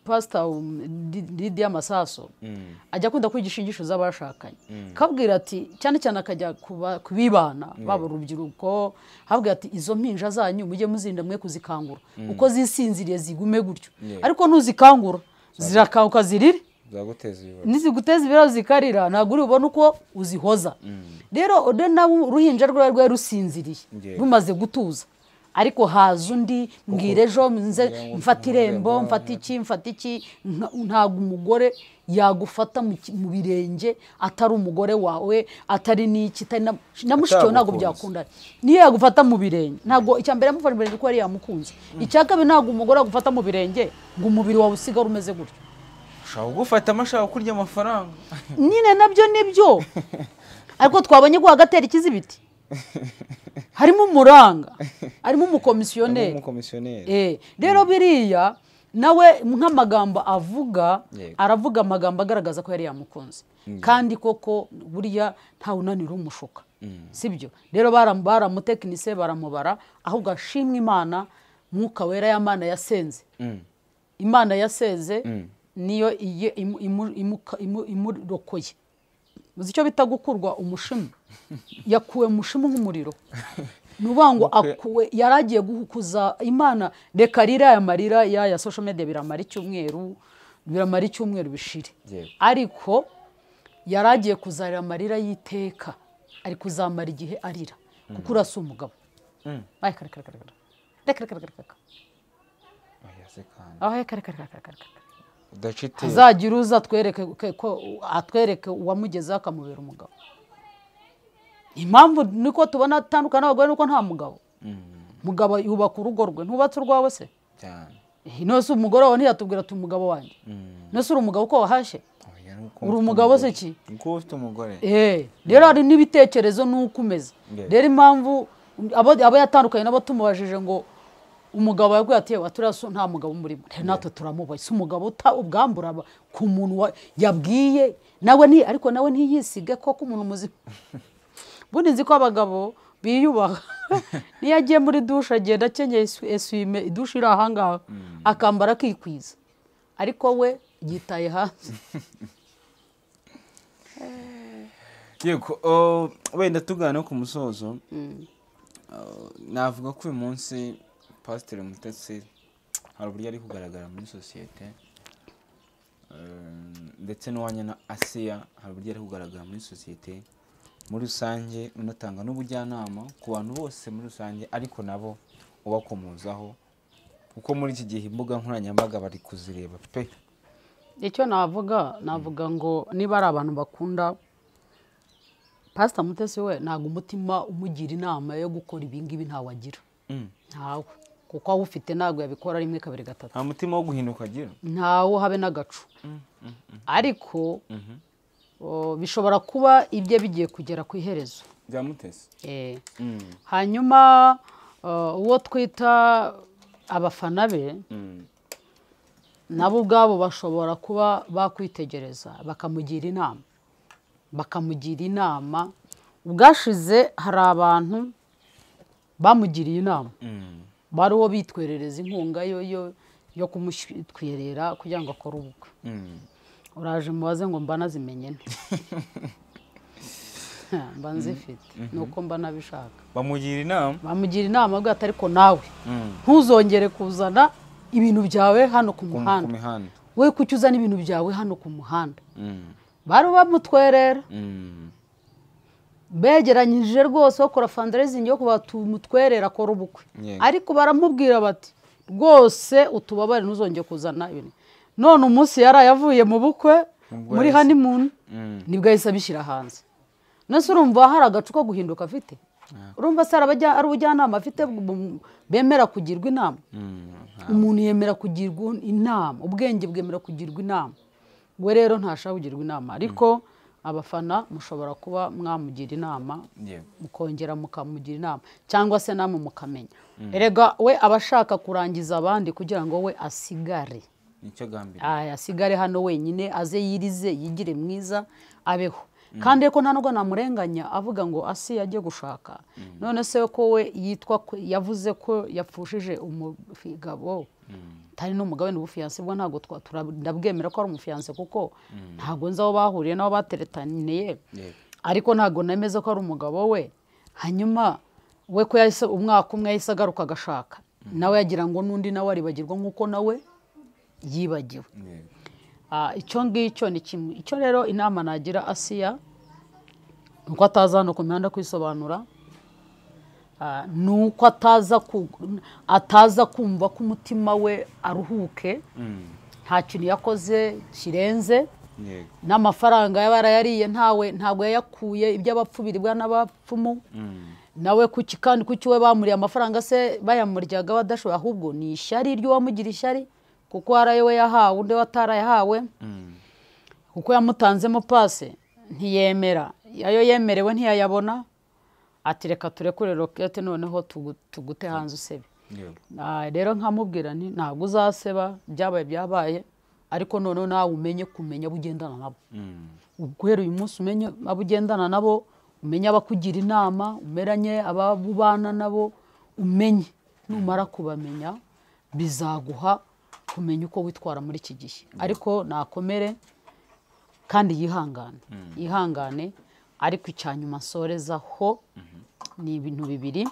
Pastor Lydia Masaso, ajya akunda kwigisha inyigisho z'abashakanye. Kabwira ati cyane cyane akajya kubibana baba urubyiruko, habwira ati izo mpinja zanyu mujye muzinda mwe kuzikangura, uko zisinziriye zigume gutyo, ariko nuzikangura zirakanguka zirire, niziguteza ibiro zikarira, ntabwo uri ubona uko uzihoza. Rero uruhinja rwe rusinziriye rumaze gutuza, ariko haza undi mbwire ejo nze mfata irembo, mfata iki, ntabwo umugore yagufata mu birenge atari umugore wawe, atari n'iki, na mushiki ntabwo byakunda. Niyo yagufata mu birenge, ntabwo icya mbere yamufashe mu birenge ko yari yamukunze. Icya kabiri ntabwo umugore agufata mu birenge ngo umubiri wawe usigare umeze gutyo. Ushaka gufata amashaka kurya amafaranga. Nyine nabyo nibyo. Ariko twabonye ko agatera ikizibiti. Harimo umuranga, harimo umukomisiyoneri. Rero biriya nawe nk'amagambo avuga, aravuga amagambo agaragaza ko yari yamukunze. Kandi koko buriya nta unanira umushuka. Sibyo? Rero baramutekinise, baramubara, ahubwo ashimwe Imana, Mwuka Wera y'Imana yasenze. Imana yaseze niyo imurokoye. Uzi icyo bita gukurwa umushimi? yakuwe mushimu nk'umuriro nuvuga ngo akuwe yaragiye guhukuza Imana reka rira ya marira ya social media biramara icyumweru bishire ariko yaragiye kuzarira amarira y'iteka ari kuzamara igihe arira kuko urasa umugabo azagira uza atwereke uwamugezeho akamubera umugabo impamvu niko tubona atandukana n'abagore nuko nta mugabo mugabo yubaka urugo rwe ntubatse urwawe se nose umugore wawe ntiyatubwira ati umugabo wanjye nose uri umugabo uko wahashye uri umugabo se ki uko ufite umugore rero hari n'ibitekerezo n'uko umeze rero impamvu abo yatandukanye nabo tumubajije ngo umugabo yabwiye ati waturaso nta mugabo murimo natwe turamubaye si umugabo ubwambura ku muntu yabwiye nawe ariko nawe ntiyisige ko umuntu muzima bundi nzi ko abagabo biyubaha niyo agiye muri dushe agenda akenyeye esuwime idushe iri ahangaha akambara akikwiza ariko we yitaye hanze yego wenda tugana ku musozo navuga ko uyu munsi Pasiteri Mutesi hari uburyo ari kugaragara muri sosiyete ndetse n'uwanya na Asiya hari uburyo ari kugaragara muri sosiyete muri rusange unatanga n'ubujyanama ku bantu bose muri rusange ariko nabo ubakomozaho kuko muri iki gihe imbuga nkoranyambaga bari kuzireba pe icyo navuga ngo niba ari abantu bakunda Pastor Mutesi we ntago umutima umugira inama yo gukora ibingibi ntawagira ntawe kuko aho ufite ntago yabikora rimwe kabiri gatatu nta mutima wo guhinduka agira ntawo habe n'agacu ariko bishobora kuba ibye bigiye kugera ku iherezo bya Mutesi hanyuma uwo twita abafana be nabo ubwabo bashobora kuba bakwitegereza bakamugira inama ubwashize hari abantu bamugiriye inama bari uwo bitwerereza inkunga yo kumutwerera kugira ngo akore ubukwe uraje mubaze ngo mba nazimenye nte mba nzifite nuko mba nabishaka bamugira inama avuga ati ariko nawe ntuzongere kuzana ibintu byawe hano ku muhanda we kuki uzana ibintu byawe hano ku muhanda bari bamutwerera begeranyije rwose bakora fundraising yo kuba tumutwerera akora ubukwe ariko baramubwira bati rwose utubabare ntuzongere kuzana ibintu none umunsi yarayavuye mu bukwe muri honeymoon nibwo yahise abishyira hanze nose urumva hari agacu ko guhinduka afite urumva se ari ubujyanama afite bemera kugirwa inama umuntu yemera kugirwa inama ubwenge bwemera kugirwa inama we rero ntashaka kugirwa inama ariko abafana mushobora kuba mwamugira inama mukongera mukamugira inama cyangwa se namwe mukamenya erega we abashaka kurangiza abandi kugira ngo we asigare asigare hano wenyine aze yirize yigire mwiza abeho kandi ko nta nubwo namurenganya avuga ngo Asiya ajye gushaka none se ko we yitwa yavuze ko yapfushije umugabo tari n'umugabo n'ubufiyanse bwo ntago ndabwemera ko ari umufiyanse kuko ntago nzi aho bahuriye n'aho bateretaniye ariko ntago nemeza ko ari umugabo we hanyuma we ko yahise umwaka umwe yahise agaruka agashaka nawe yagira ngo n'undi nawe aribagirwa nk'uko nawe yibagiwe icyo ngicyo ni kimwe icyo rero inama nagira Asiya nuko ataza hano ku mihanda kwisobanura nuko ataza kumva ko umutima we aruhuke nta kintu yakoze kirenze n'amafaranga yariye ntago yayakuye iby'abapfu biribwa n'abapfumu nawe kandi kuki we bamuriye amafaranga se bayamuryaga badashobora ahubwo ni ishyari ry'uwamugira ishyari kuko hari ayo we yahawe undi watarayahawe kuko yamutanzemo pase ntiyemera ayo yemerewe ntiyayabona ati reka turekure rokete noneho tugute hanze usebe rero nkamubwira nti ntabwo uzaseba byabaye ariko noneho nawe umenye kumenya abo ugendana nabo guhera uyu munsi umenye abo ugendana nabo umenye abakugira inama umeranye ababana nabo umenye numara kubamenya bizaguha kumenya uko witwara muri iki gihe ariko nakomere kandi yihangane ariko icyanyuma nsorezaho ni ibintu bibiri.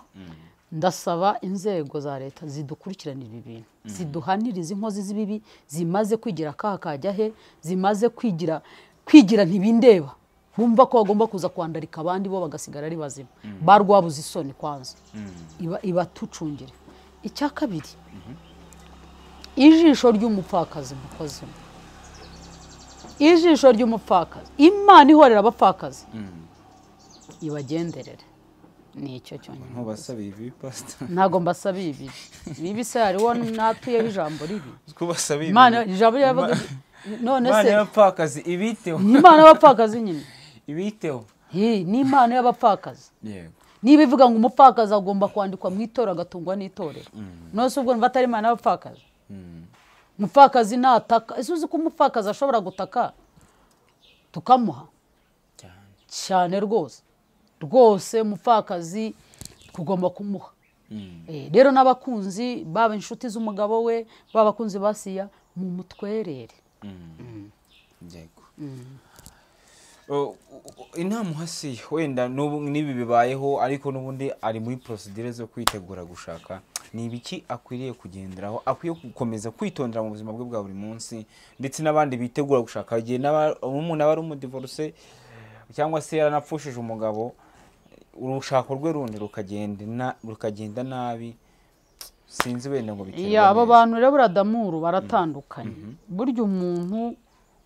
Ndasaba inzego za leta zidukurikiranira ibi bintu, ziduhaniriza inkozi z'ibibi zimaze kwigira akaha kajya he, zimaze kwigira ntibindeba, bumva ko bagomba kuza kwandarika abandi bo bagasigara ari bazima, barwabuze isoni kwanza. Ibatucungire. Icya kabiri, ijisho ry'umupfakazi mukozemo, ijisho ry'umupfakazi, Imana ihorera abapfakazi ibagenderere. Ni icyo cyonyine. Ntubasaba ibi pastor? Ntago mbasaba ibi. Bibi se hariho natuyeho ijambo ribi. Kubasaba ibi. Imana ijambo yavuga none se Imana y'abapfakazi ibiteho. Imana y'abapfakazi nyine. Ibiteho. Ni Imana y'abapfakazi. Yego. Niba ivuga ngo umupfakazi agomba kwandikwa mu itora agatungwa n'itorero. Nose ubwo batari Imana y'abapfakazi. Umupfakazi nataka, ese uzi ko umupfakazi ashobora gutaka tukamuha cyane rwose. Rwose umupfakazi kugomba kumuha. Rero n'abakunzi baba inshuti z'umugabo we, baba bakunzi basiya mu mutwerere. Yego. Inama hasi wenda nibi bibayeho, ariko nubundi ari muri procedure zo kwitegura gushaka, ni ibiki akwiriye kugenderaho, akwiye gukomeza kwitondera mu buzima bwe bwa buri munsi, ndetse n'abandi bitegura gushaka igihe umuntu aba ari umudivorce cyangwa se yaranapfushije umugabo, urushako rwe rundi rukagenda nabi, sinzi wenda ngo biterwa. Abo bantu rero buradamuru baratandukanye. Burya umuntu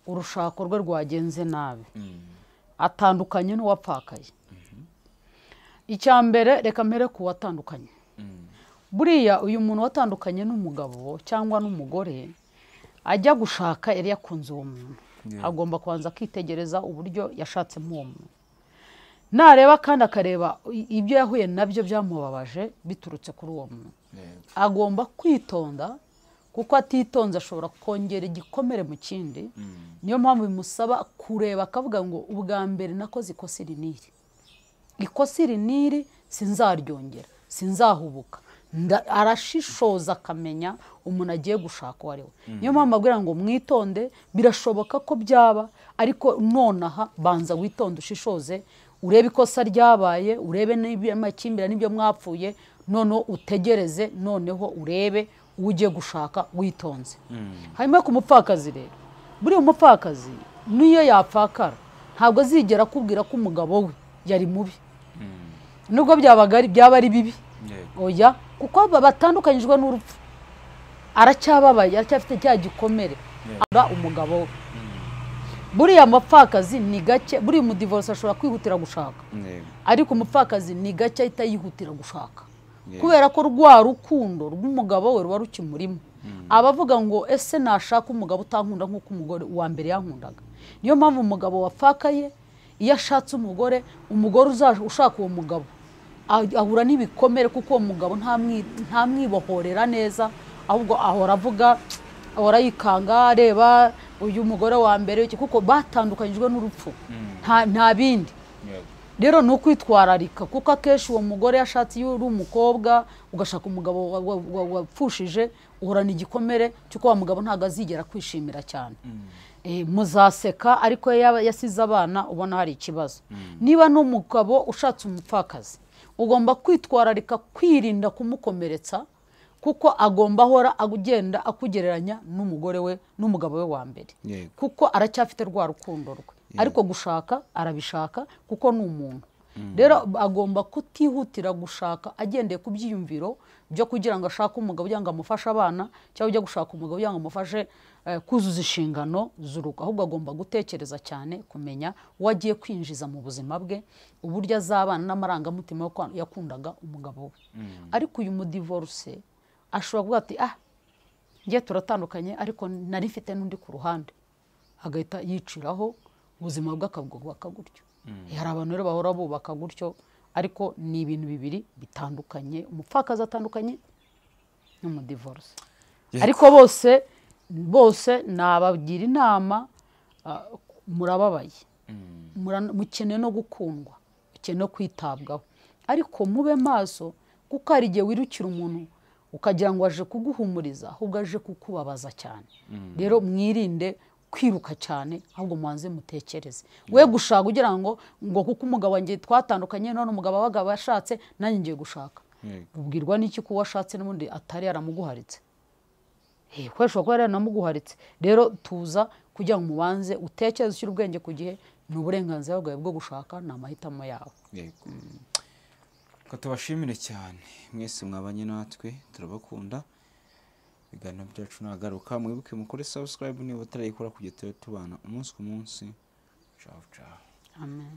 urushako rwe rwagenze nabi atandukanye n'uwapfakaye. Icya mbere reka mbere ku watandukanye. Buriya uyu muntu watandukanye n'umugabo cyangwa n'umugore ajya gushaka yari yakunze uwo muntu, agomba kubanza kwitegereza uburyo yashatsemo uwo muntu. Nareba kandi akareba ibyo yahuye nabyo byamubabaje biturutse kuri uwo muntu. Agomba kwitonda, kuko atitonze ashobora kongera igikomere mu kindi. Niyo mpamvu bimusaba kureba akavuga ngo ubwa mbere nakoze ikosa iri n'iri, ikosa iri n'iri sinzaryongera, sinzahubuka. Arashishoza akamenya umuntu agiye gushaka uwo ari we. Niyo mpamvu abwira ngo mwitonde, birashoboka ko byaba, ariko nonaha banza witonde ushishoze, urebe ikosa ryabaye, urebe n'amakimbirane n'ibyo mwapfuye, noneho utegereze, noneho urebe ugiye gushaka witonze. Hanyuma ku mupfakazi rero, buri umupfakazi niyo yapfakara ntabwo azigera akubwira ko umugabo we yari mubi, nubwo byaba ari bibi. Oya, kuko batandukanyijwe n'urupfu, aracyababaye, aracyafite cya gikomere umugabo we. Buriya mupfakazi ni gake, buri umudivorce ashobora kwihutira gushaka, ariko umupfakazi ni gake ahita yihutira gushaka, kubera ko rwa rukundo rw'umugabo we ruba rukimurimo. Abavuga ngo ese nashaka umugabo utankunda nk'uko umugore wa mbere yankundaga. Niyo mpamvu umugabo wapfakaye iyo ashatse umugore ushaka uwo mugabo ahura n'ibikomere, kuko uwo mugabo ntamwibohorera neza, ahubwo ahora avuga, ahora yikanga areba uyu mugore wa mbere, kuko batandukanyijwe n'urupfu, nta bindi. Rero no kwitwararika, kuko akenshi uwo mugore yashatse iyo uri umukobwa ugashaka umugabo wapfushije, uhorana igikomere cyuko wa mugabo ntago azigera kwishimira cyane. Muzaseka, ariko yasize abana ubona hari ikibazo. Niba n'umugabo ushatse umupfakazi, ugomba kwitwararika, kwirinda kumukomeretsa, kuko agomba ahora agenda akugereranya n'umugore we n'umugabo we wa mbere, kuko aracyafite rwa rukundo rwe. Ariko gushaka arabishaka kuko ni umuntu. Rero agomba kutihutira gushaka agendeye ku byiyumviro byo kugira ngo ashake umugabo cyangwa amufashe abana, cyangwa ujya gushaka umugabo cyangwa amufashe kuzuza inshingano z'urugo. Ahubwo agomba gutekereza cyane, kumenya uwo agiye kwinjiza mu buzima bwe, uburyo azabana n'amarangamutima yakundaga umugabo we. Ariko uyu mudivorce ashobora kuvuga ati ngiye turatandukanye, ariko nari mfite n'undi ku ruhande, agahita yiciraho ubuzima bwe akabwubaka gutyo. Hari abantu rero bahora bubaka gutyo, ariko ni ibintu bibiri bitandukanye. Umupfakazi atandukanye n'umudivorce, ariko bose nabagira inama, murababaye, mukeneye no gukundwa, mukeneye no kwitabwaho, ariko mube maso, kuko hari igihe wirukira umuntu ukagira ngo aje kuguhumuriza, ahubwo aje kukubabaza cyane. Rero mwirinde kwiruka cyane ahubwo mubanze mutekereze we gushaka kugira ngo kuko umugabo wanjye twatandukanye none umugabo w'abagabo yashatse nanjye ngiye gushaka ubwirwa n'iki ko washatse n'ubundi atari yaramuguharitse kwesha ko yari yaramuguharitse rero tuza kugira ngo mubanze utekereze ushyira ubwenge ku gihe ni uburenganzira bwawe bwo gushaka ni amahitamo yawe tubashimire cyane mwese mwabanye natwe turabakunda ibiganiro byacu nagaruka mwibuke mukore subscribe niba utarayikora kugira tubana umunsi ku munsi ciao ciao amen